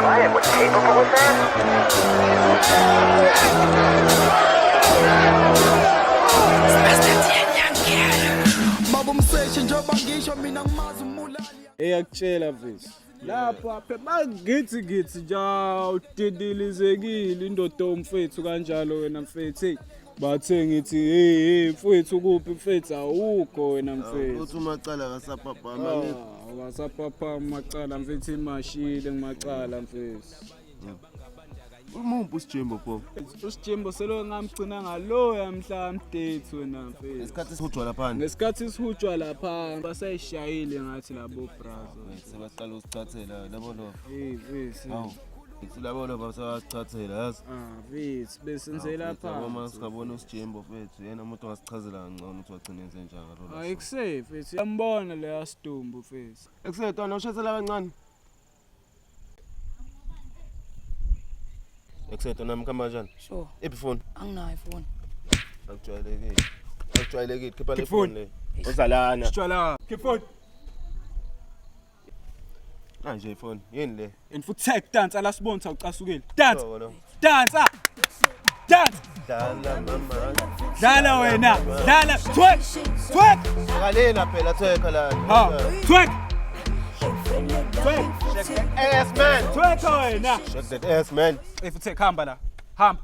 client was capable of that? Eyakutshela mfethu lapha phela bagithi nja udidilizekile indoda omfethu kanjalo wena mfethu hey bathe ngithi hey mfethu kuphi mfethu awukho wena mfethu uthi umacala kasapapa manje kasapapa macala mfethu imashile ngimacala mfethu umuphi usijembo pho usijembo selo ngamgcina ngalo yamhla mdate wena mfethu isikhathi esihujwa lapha ngesikhathi sihujwa lapha basayishayile ngathi labo brother sebaqala usichathela labo lo mfethu hawu ithi labo lo basachathela yazi mfethu besenze lapha uma sikabona usijembo mfethu yena umuntu ongasichazela kancane ukuthi wagcina enze njani lo ayikuse mfethu yambona leya sidumbu mfethu ekusetona ushethela kancane ekusetona mkhamba kanjani Sure. iphi phone Anginayo ifoni. akujwayelekile khipha le phone le uzalana Sitshwala ke phone manje ifone yini le and futhi tag dance ala sibonisa ucasukile dance dance dala mama dlala wena dlala twerk akalela phela theka la twerk shake that ass man twerk wena shake that ass man if uthe hamba la hamba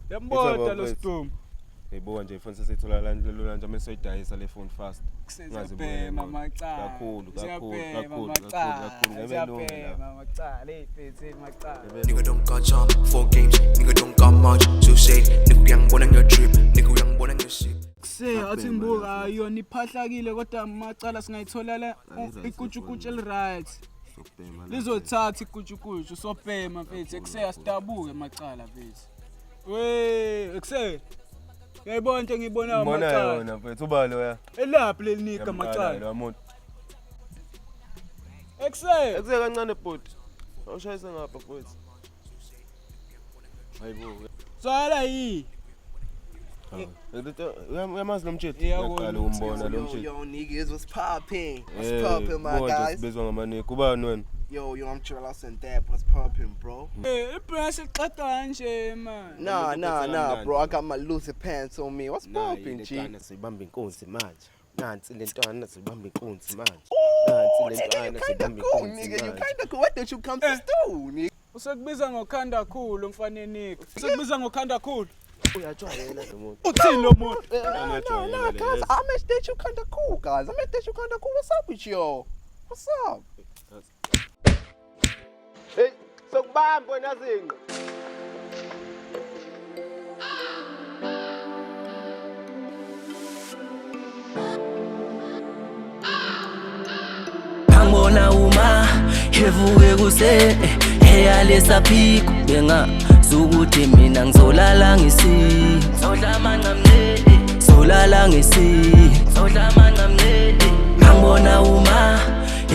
yambona lo sidumbu Eyibuka nje ifoni sesithola la nje mesoyidayisa le phone fast. Ngazibhema macala. Kakhulu. Ngabelunga macala efethe macala. Nigga don't got jump, 4 games, nigga don't got much to say. Nigga uyangibona ngiyo drip, nigga uyangibona ngiyo shit. Kuse athi ngibuka yona iphahlakile kodwa macala singayithola la ikutshukutshe right. Lizothatha ikutshukutshe sobhema mfethu ekuse asidabuke macala mfethu. We ekuse Ngiyibona nje ngibona macala. Mbona yona mfethu uba loya. Elaphi lelinika macala. Lo muntu. Ekuse kancane bhuti. Awushayisa ngapha mfethu. Hayibo. Sala yi. Uyamazi lo mtsheti uyaqala umbona lo mtsheti. Yo niggas what's popping? What's popping my guys? Bezwa ngamanike kubani wena? Yo, I'm Chilla and Dad. What's popping, bro? Ibhasi xaxa nje man. Nah, bro. I got my Lucy pants on me. What's popping, G? Sibamba inkunzi manje. Nansi lentwana sibamba inkunzi manje. Nigga, you kinda cool. Why don't you come to school, nigga? Usekubiza ngokhanda khulu mfaneni. Usekubiza ngokhanda khulu. Uyajwayela lo muntu. Uthini lo muntu? No, guys. I messed that you kinda cool, guys. What's up with you? What's up? Hey, sokubamba wena zinqa. Ngibona uma evuke kuse eyalesa phiko benga sukuthi mina ngizolala ngisi sodlama ngamnene solala ngisi sodlama ngamnene ngibona uma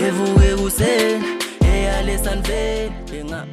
evuke kuse eyalesa nve benga